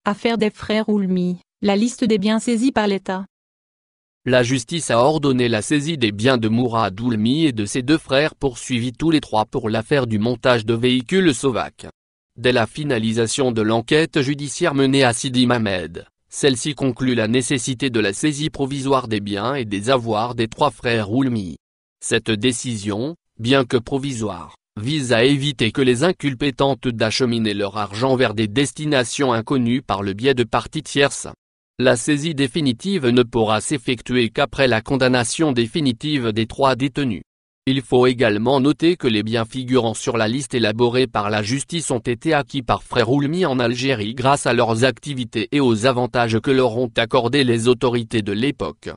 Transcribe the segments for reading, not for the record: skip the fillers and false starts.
Affaire des frères Oulmi, la liste des biens saisis par l'État. La justice a ordonné la saisie des biens de Mourad Oulmi et de ses deux frères poursuivis tous les trois pour l'affaire du montage de véhicules Sovac. Dès la finalisation de l'enquête judiciaire menée à Sidi Mamed, celle-ci conclut la nécessité de la saisie provisoire des biens et des avoirs des trois frères Oulmi. Cette décision, bien que provisoire, vise à éviter que les inculpés tentent d'acheminer leur argent vers des destinations inconnues par le biais de parties tierces. La saisie définitive ne pourra s'effectuer qu'après la condamnation définitive des trois détenus. Il faut également noter que les biens figurant sur la liste élaborée par la justice ont été acquis par frères Oulmi en Algérie grâce à leurs activités et aux avantages que leur ont accordés les autorités de l'époque.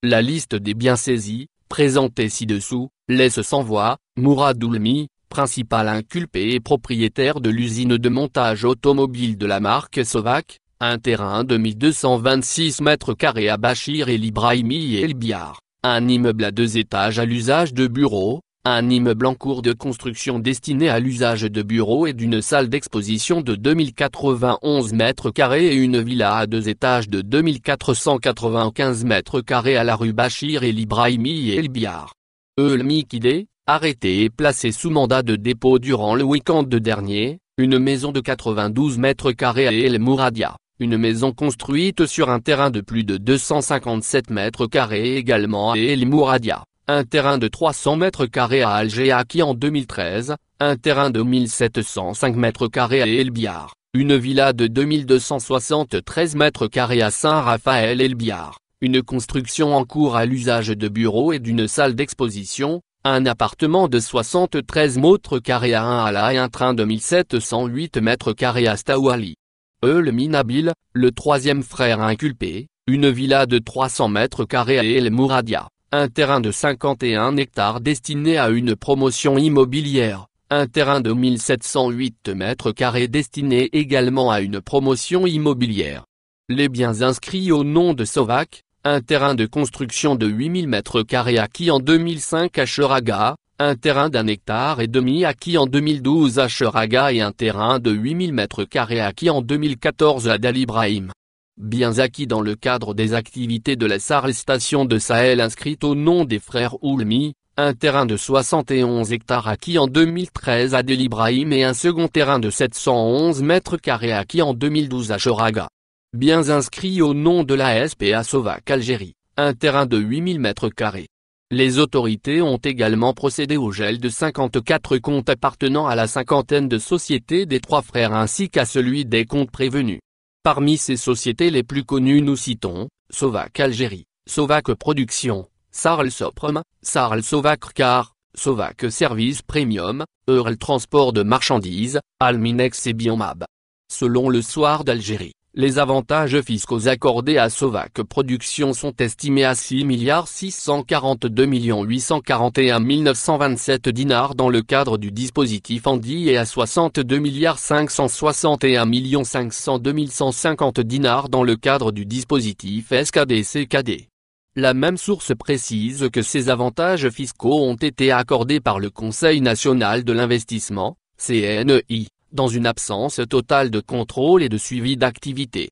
La liste des biens saisis, présentée ci-dessous, laisse sans voix Mourad Oulmi, principal inculpé et propriétaire de l'usine de montage automobile de la marque Sovac, un terrain de 1226 m² à Bachir El Ibrahimi et El Biar, un immeuble à 2 étages à l'usage de bureaux, un immeuble en cours de construction destiné à l'usage de bureaux et d'une salle d'exposition de 2091 m² et une villa à 2 étages de 2495 m² à la rue Bachir El Ibrahimi et El Biar. Oulmi Kidé, arrêté et placé sous mandat de dépôt durant le week-end dernier, une maison de 92 m² à El Mouradia, une maison construite sur un terrain de plus de 257 m² également à El Mouradia, un terrain de 300 m² à Alger acquis en 2013, un terrain de 1705 m² à El Biar, une villa de 2273 m² à Saint-Raphaël El Biar, une construction en cours à l'usage de bureaux et d'une salle d'exposition, un appartement de 73 m² à Ala et un train de 1708 m² à Stawali. Oulmi Nabil, le troisième frère inculpé, une villa de 300 m² à El Mouradia, un terrain de 51 hectares destiné à une promotion immobilière, un terrain de 1708 m² destiné également à une promotion immobilière. Les biens inscrits au nom de Sovac, un terrain de construction de 8000 m² acquis en 2005 à Cheraga, un terrain d'1,5 hectare acquis en 2012 à Cheraga et un terrain de 8000 m² acquis en 2014 à Dal Ibrahim. Biens acquis dans le cadre des activités de la SARL Station de Sahel inscrite au nom des frères Oulmi, un terrain de 71 hectares acquis en 2013 à Dal Ibrahim et un second terrain de 711 m² acquis en 2012 à Cheraga. Biens inscrits au nom de la SPA Sovac Algérie, un terrain de 8000 m². Les autorités ont également procédé au gel de 54 comptes appartenant à la cinquantaine de sociétés des trois frères ainsi qu'à celui des comptes prévenus. Parmi ces sociétés les plus connues nous citons, Sovac Algérie, Sovac Production, Sarl Soprum, Sarl Sovac Car, Sovac Service Premium, Eurl Transport de marchandises, Alminex et Biomab. Selon le Soir d'Algérie, les avantages fiscaux accordés à Sovac Production sont estimés à 6 642 841 927 dinars dans le cadre du dispositif Andi et à 62 561 502 150 dinars dans le cadre du dispositif SKD-CKD. La même source précise que ces avantages fiscaux ont été accordés par le Conseil national de l'investissement, CNI, dans une absence totale de contrôle et de suivi d'activité.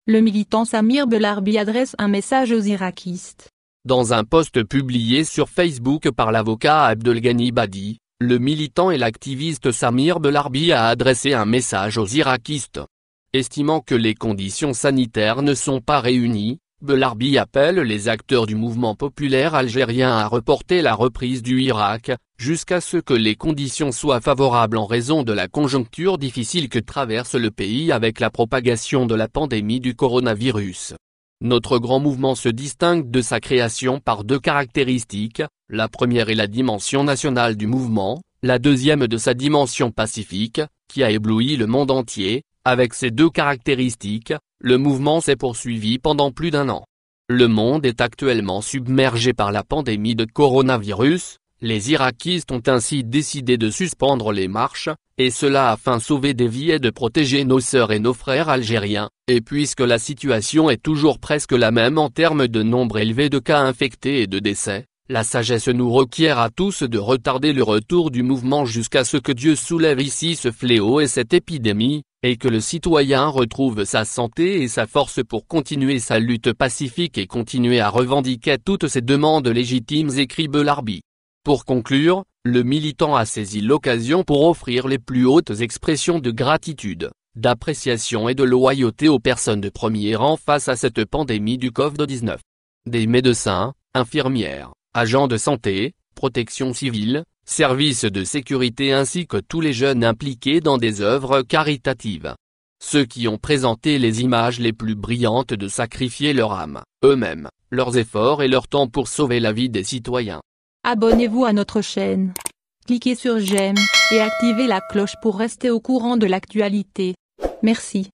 Le militant Samir Belarbi adresse un message aux Irakistes. Dans un post publié sur Facebook par l'avocat Abdelghani Badi, le militant et l'activiste Samir Belarbi a adressé un message aux Irakistes. Estimant que les conditions sanitaires ne sont pas réunies, Belarbi appelle les acteurs du mouvement populaire algérien à reporter la reprise du Irak, jusqu'à ce que les conditions soient favorables en raison de la conjoncture difficile que traverse le pays avec la propagation de la pandémie du coronavirus. Notre grand mouvement se distingue de sa création par deux caractéristiques, la première est la dimension nationale du mouvement, la deuxième de sa dimension pacifique, qui a ébloui le monde entier. Avec ces deux caractéristiques, le mouvement s'est poursuivi pendant plus d'1 an. Le monde est actuellement submergé par la pandémie de coronavirus, les Irakistes ont ainsi décidé de suspendre les marches, et cela afin de sauver des vies et de protéger nos sœurs et nos frères algériens, et puisque la situation est toujours presque la même en termes de nombre élevé de cas infectés et de décès, La sagesse nous requiert à tous de retarder le retour du mouvement jusqu'à ce que Dieu soulève ici ce fléau et cette épidémie, et que le citoyen retrouve sa santé et sa force pour continuer sa lutte pacifique et continuer à revendiquer toutes ses demandes légitimes, écrit Belarbi. Pour conclure, le militant a saisi l'occasion pour offrir les plus hautes expressions de gratitude, d'appréciation et de loyauté aux personnes de premier rang face à cette pandémie du Covid-19. Des médecins, infirmières, agents de santé, protection civile, services de sécurité ainsi que tous les jeunes impliqués dans des œuvres caritatives. Ceux qui ont présenté les images les plus brillantes de sacrifier leur âme, eux-mêmes, leurs efforts et leur temps pour sauver la vie des citoyens. Abonnez-vous à notre chaîne. Cliquez sur j'aime, et activez la cloche pour rester au courant de l'actualité. Merci.